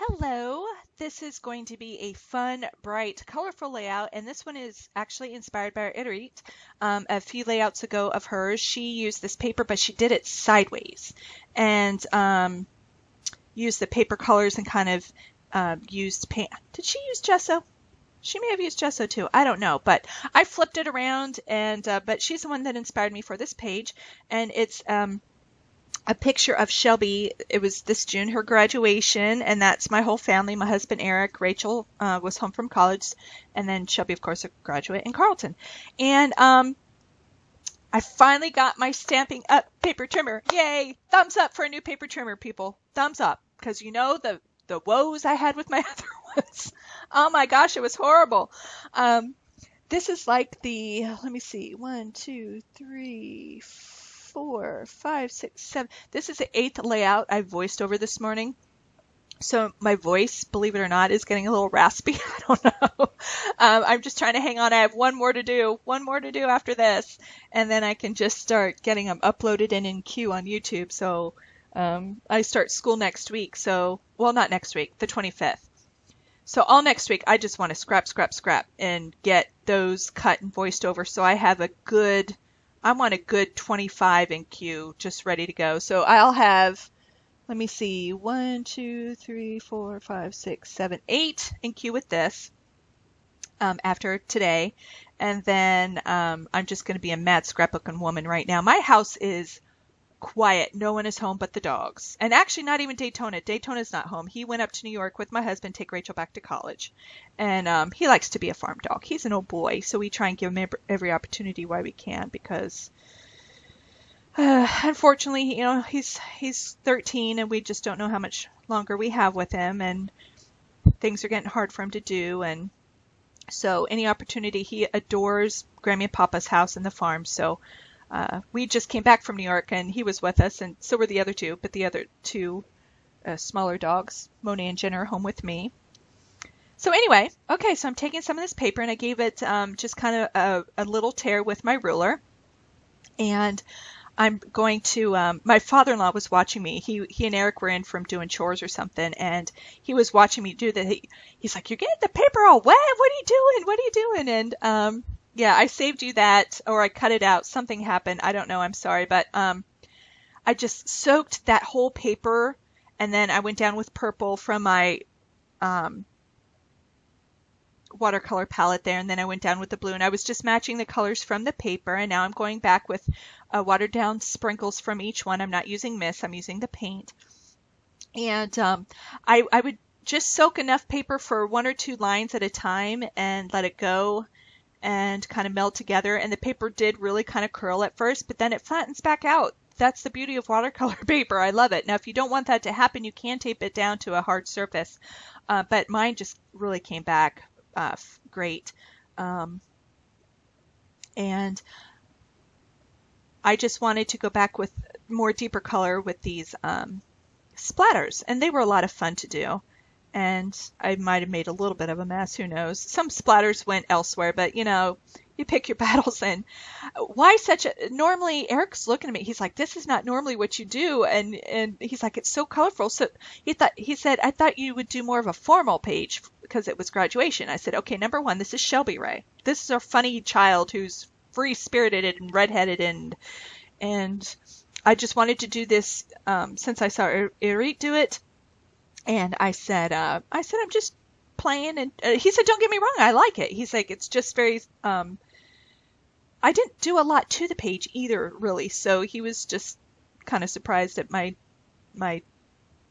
Hello, this is going to be a fun, bright, colorful layout, and this one is actually inspired by our Irit. A few layouts ago of hers, she used this paper, but she did it sideways, and used the paper colors and kind of used paint. Did she use gesso? She may have used gesso too. I don't know, but I flipped it around, and but she's the one that inspired me for this page, and it's a picture of Shelby. It was this June, her graduation, and that's my whole family. My husband, Eric, Rachel was home from college, and then Shelby, of course, a graduate in Carleton. And I finally got my Stampin' Up! Paper trimmer. Yay! Thumbs up for a new paper trimmer, people. Thumbs up, because you know the woes I had with my other ones. Oh my gosh, it was horrible. This is like the, let me see, 1, 2, 3, 4, 5, 6, 7. This is the 8th layout I voiced over this morning. So my voice, believe it or not, is getting a little raspy. I don't know. I'm just trying to hang on. I have one more to do after this. And then I can just start getting them uploaded and in queue on YouTube. So I start school next week. So, well, not next week, the 25th. So all next week, I just want to scrap, and get those cut and voiced over. So I have I want a good 25 in queue, just ready to go. So I'll have, let me see, 1, 2, 3, 4, 5, 6, 7, 8 in queue with this after today. And then I'm just going to be a mad scrapbooking woman right now. My house is quiet. No one is home but the dogs. And actually not even Daytona. Daytona's not home. He went up to New York with my husband, take Rachel back to college. And he likes to be a farm dog. He's an old boy, so we try and give him every opportunity while we can, because unfortunately, you know, he's 13 and we just don't know how much longer we have with him, and things are getting hard for him to do. And so any opportunity, he adores Grammy and Papa's house and the farm. So we just came back from New York and he was with us, and so were the other two, but the other two smaller dogs, Monet and Jenna, are home with me. So anyway, okay, so I'm taking some of this paper and I gave it just kind of a little tear with my ruler. And I'm going to, my father-in-law was watching me. He and Eric were in from doing chores or something, and he was watching me do that. He's like, "You're getting the paper all wet. What are you doing? What are you doing?" And yeah, I saved you that, or I cut it out. Something happened. I don't know. I'm sorry. But I just soaked that whole paper, and then I went down with purple from my watercolor palette there, and then I went down with the blue, and I was just matching the colors from the paper. And now I'm going back with watered down sprinkles from each one. I'm not using mist. I'm using the paint. And I would just soak enough paper for 1 or 2 lines at a time and let it go and kind of meld together. And the paper did really kind of curl at first, but then it flattens back out. That's the beauty of watercolor paper. I love it. Now, if you don't want that to happen, you can tape it down to a hard surface. But mine just really came back great. And I just wanted to go back with more deeper color with these splatters. And they were a lot of fun to do. And I might have made a little bit of a mess, who knows. Some splatters went elsewhere, but you know, you pick your battles. And why such a, normally Eric's looking at me, he's like, "This is not normally what you do." And he's like, "It's so colorful." So he said, "I thought you would do more of a formal page because it was graduation." I said, "Okay, number one, this is Shelby Ray. This is our funny child who's free-spirited and redheaded, and I just wanted to do this since I saw Irit do it." And I said, I'm just playing. And he said, "Don't get me wrong, I like it." He's like, "It's just very, I didn't do a lot to the page either, really." So he was just kind of surprised at my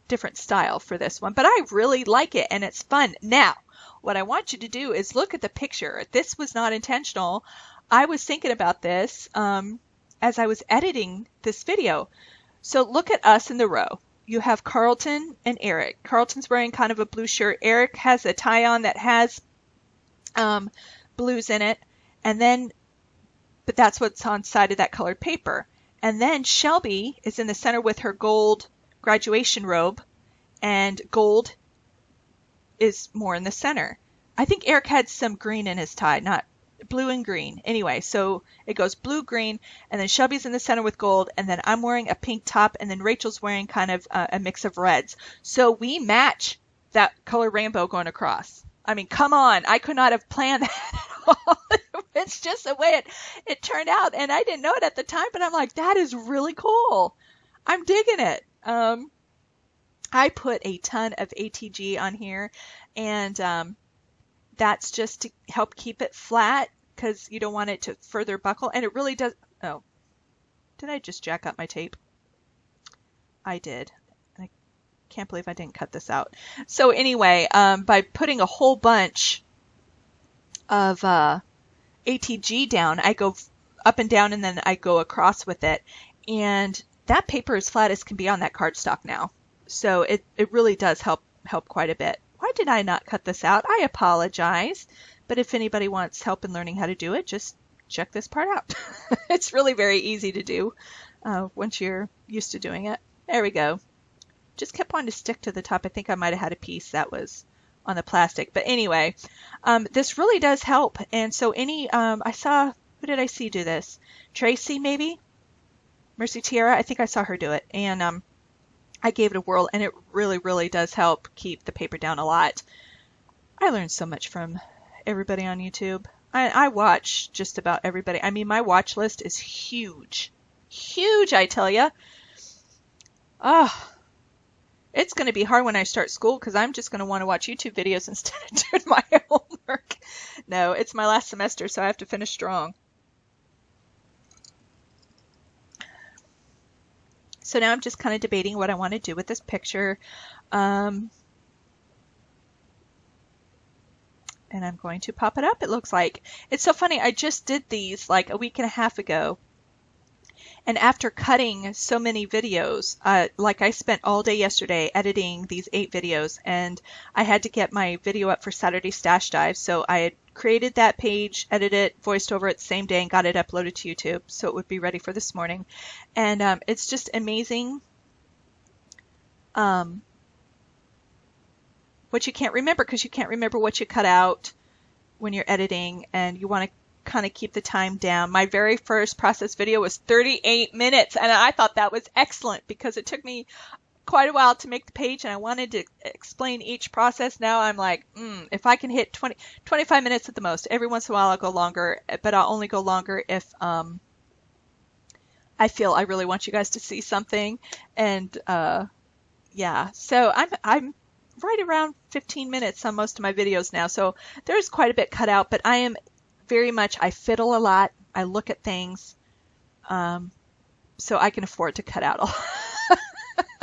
different style for this one. But I really like it, and it's fun. Now, what I want you to do is look at the picture. This was not intentional. I was thinking about this as I was editing this video. So look at us in the row. You have Carlton and Eric. Carlton's wearing kind of a blue shirt. Eric has a tie on that has blues in it. And then, but that's what's on side of that colored paper. And then Shelby is in the center with her gold graduation robe, and gold is more in the center. I think Eric had some green in his tie, not blue and green. Anyway, so it goes blue, green, and then Shelby's in the center with gold, and then I'm wearing a pink top, and then Rachel's wearing kind of a mix of reds. So we match that color rainbow going across. I mean, come on, I could not have planned that at all. It's just the way it turned out, and I didn't know it at the time, but I'm like, that is really cool. I'm digging it. I put a ton of ATG on here, and that's just to help keep it flat because you don't want it to further buckle, and it really does. Oh, did I just jack up my tape? I did. I can't believe I didn't cut this out. So anyway, by putting a whole bunch of ATG down, I go up and down, and then I go across with it, and that paper is flat as can be on that cardstock now. So it really does help quite a bit. Why did I not cut this out? I apologize. But if anybody wants help in learning how to do it, just check this part out. It's really very easy to do once you're used to doing it. There we go. Just kept wanting to stick to the top. I think I might have had a piece that was on the plastic. But anyway, this really does help. And so I saw, who did I see do this? Tracy, maybe? Mercy Tiara? I think I saw her do it. And I gave it a whirl, and it really, really does help keep the paper down a lot. I learned so much from everybody on YouTube. I watch just about everybody. I mean, my watch list is huge. Huge, I tell you. Oh, it's going to be hard when I start school because I'm just going to want to watch YouTube videos instead of doing my homework. No, it's my last semester, so I have to finish strong. So now I'm just kind of debating what I want to do with this picture. And I'm going to pop it up, it looks like. It's so funny, I just did these like a week and a half ago. And after cutting so many videos, like I spent all day yesterday editing these 8 videos, and I had to get my video up for Saturday Stash Dive. So I had created that page, edited it, voiced over it the same day, and got it uploaded to YouTube so it would be ready for this morning. And it's just amazing what you can't remember, because you can't remember what you cut out when you're editing, and you want to kind of keep the time down. My very first process video was 38 minutes, and I thought that was excellent because it took me quite a while to make the page, and I wanted to explain each process. Now I'm like, if I can hit 25 minutes at the most. Every once in a while I'll go longer, but I'll only go longer if I feel I really want you guys to see something. And yeah, so I'm right around 15 minutes on most of my videos now, so there's quite a bit cut out, but I am very much, I fiddle a lot, I look at things, so I can afford to cut out a lot.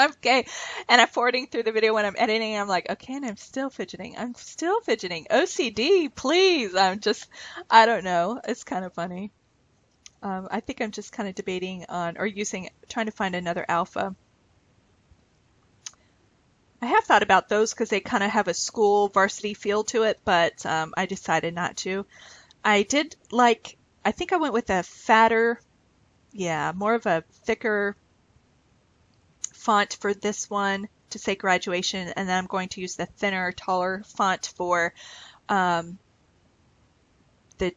Okay, and I'm forwarding through the video when I'm editing, I'm like, okay, and I'm still fidgeting. OCD, please. I don't know, it's kind of funny. I think I'm just kind of debating on, or trying to find another alpha. I have thought about those because they kind of have a school varsity feel to it, but I decided not to. I think I went with a fatter, more of a thicker font for this one to say graduation, and then I'm going to use the thinner, taller font for the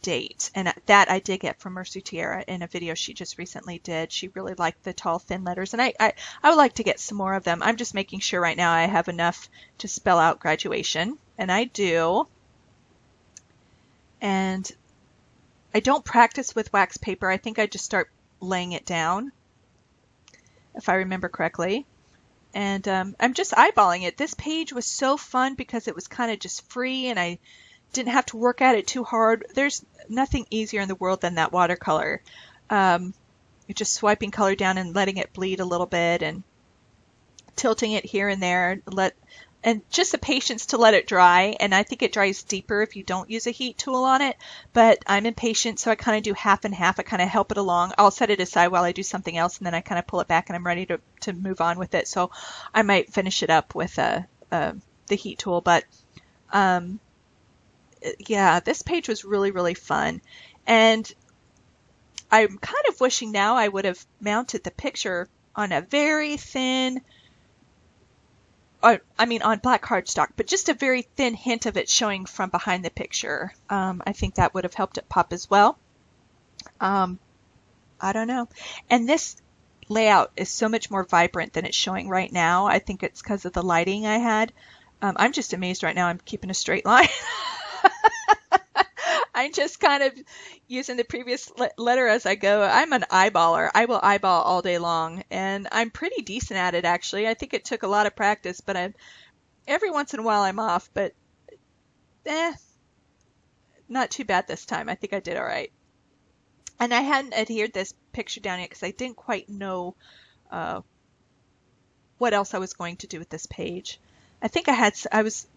date. And that I did get from Mercy Tiara in a video she just recently did. She really liked the tall, thin letters, and I would like to get some more of them. I'm just making sure right now I have enough to spell out graduation, and I do. And I don't practice with wax paper. I think I just start laying it down, if I remember correctly. And I'm just eyeballing it. This page was so fun because it was kind of just free, and I didn't have to work at it too hard. There's nothing easier in the world than that watercolor. You're just swiping color down and letting it bleed a little bit and tilting it here and there. And just the patience to let it dry. And I think it dries deeper if you don't use a heat tool on it. But I'm impatient, so I kind of do half and half. I kind of help it along. I'll set it aside while I do something else, and then I kind of pull it back and I'm ready to move on with it. So I might finish it up with the heat tool. But yeah, this page was really, really fun. And I'm kind of wishing now I would have mounted the picture on a very thin, on black cardstock, but just a very thin hint of it showing from behind the picture. I think that would have helped it pop as well. I don't know. And this layout is so much more vibrant than it's showing right now. I think it's because of the lighting I had. I'm just amazed right now I'm keeping a straight line. I'm just kind of using the previous letter as I go. I'm an eyeballer. I will eyeball all day long, and I'm pretty decent at it, actually. I think it took a lot of practice, but every once in a while I'm off, but not too bad this time. I think I did all right. And I hadn't adhered this picture down yet because I didn't quite know what else I was going to do with this page. I think I was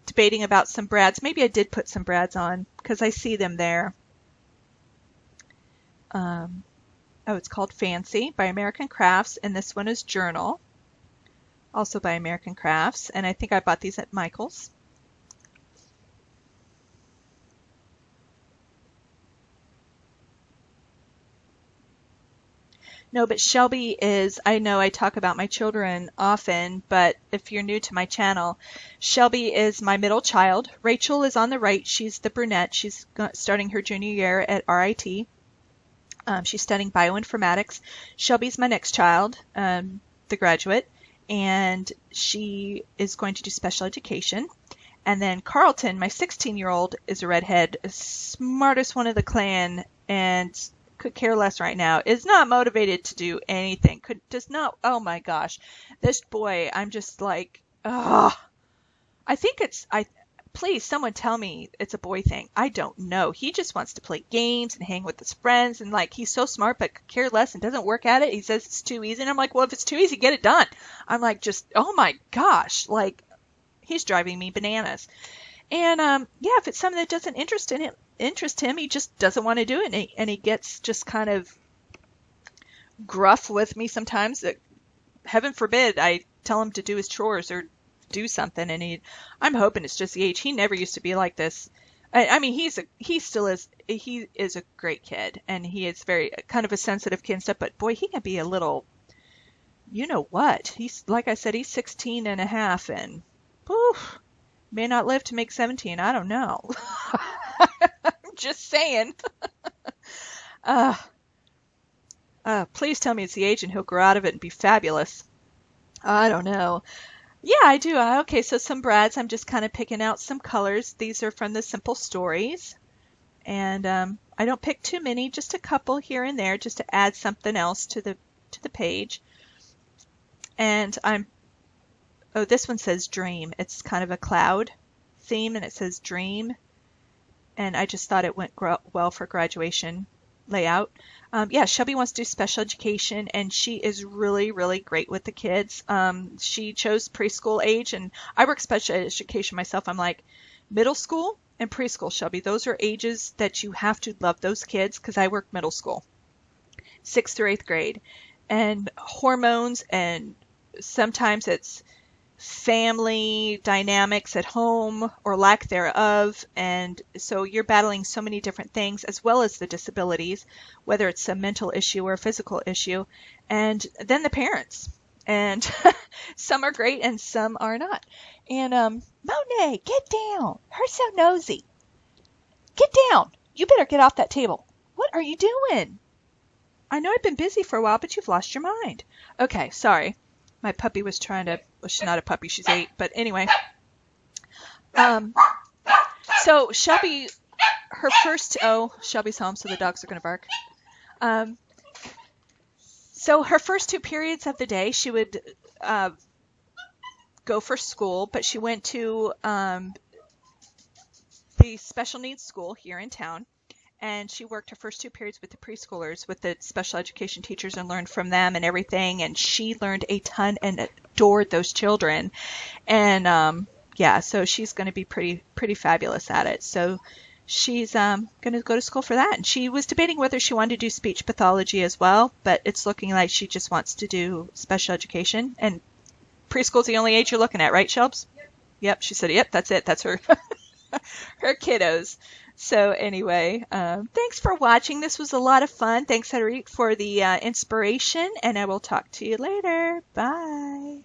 debating about some brads. Maybe I did put some brads on because I see them there. Oh, it's called Fancy by American Crafts, and this one is Journal, also by American Crafts, and I think I bought these at Michael's. No, but Shelby is, I know I talk about my children often, but if you're new to my channel, Shelby is my middle child. Rachel is on the right. She's the brunette. She's starting her junior year at RIT. She's studying bioinformatics. Shelby's my next child, the graduate, and she is going to do special education. And then Carlton, my 16-year-old, is a redhead, smartest one of the clan, and could care less right now, is not motivated to do anything, does not, oh my gosh, this boy, I'm just like, I think please someone tell me it's a boy thing. I don't know. He just wants to play games and hang with his friends, and like, he's so smart but could care less and doesn't work at it. He says it's too easy, and I'm like, well, if it's too easy, get it done. I'm like, just, oh my gosh, like, he's driving me bananas. And yeah, if it's something that doesn't interest him, he just doesn't want to do it, and he gets just kind of gruff with me sometimes. That, heaven forbid, I tell him to do his chores or do something, and I'm hoping it's just the age. He never used to be like this. I mean, he is a great kid, and he is very kind of a sensitive kid and stuff. But boy, he can be a little, you know what? He's, like I said, he's 16 and a half, and poof. May not live to make 17. I don't know. I'm just saying. Please tell me it's the age and he'll grow out of it and be fabulous. I don't know. Yeah, I do. Okay, so some brads. I'm just kind of picking out some colors. These are from the Simple Stories. And I don't pick too many, just a couple here and there, just to add something else to the page. And oh, this one says Dream. It's kind of a cloud theme, and it says Dream. And I just thought it went well for graduation layout. Yeah, Shelby wants to do special education, and she is really, really great with the kids. She chose preschool age, and I work special education myself. I'm like, middle school and preschool, Shelby, those are ages that you have to love those kids, because I work middle school, 6th through 8th grade. And hormones, and sometimes it's family dynamics at home or lack thereof, and so you're battling so many different things, as well as the disabilities, whether it's a mental issue or a physical issue, and then the parents, and some are great and some are not. And Monet, get down, her so nosy, get down, you better get off that table. What are you doing? I know I've been busy for a while, but you've lost your mind. Okay, sorry. My puppy was trying to, well, she's not a puppy, she's 8, but anyway. So Shelby, her first, oh, Shelby's home, so the dogs are going to bark. So her first 2 periods of the day, she would go for school, but she went to the special needs school here in town. And she worked her first 2 periods with the preschoolers, with the special education teachers, and learned from them and everything. And she learned a ton and adored those children. And yeah, so she's going to be pretty fabulous at it. So she's going to go to school for that. And she was debating whether she wanted to do speech pathology as well, but it's looking like she just wants to do special education. And preschool's the only age you're looking at, right, Shelbs? Yep. She said, yep, that's it. That's her her kiddos. So anyway, thanks for watching. This was a lot of fun. Thanks, Irit, for the inspiration, and I will talk to you later. Bye.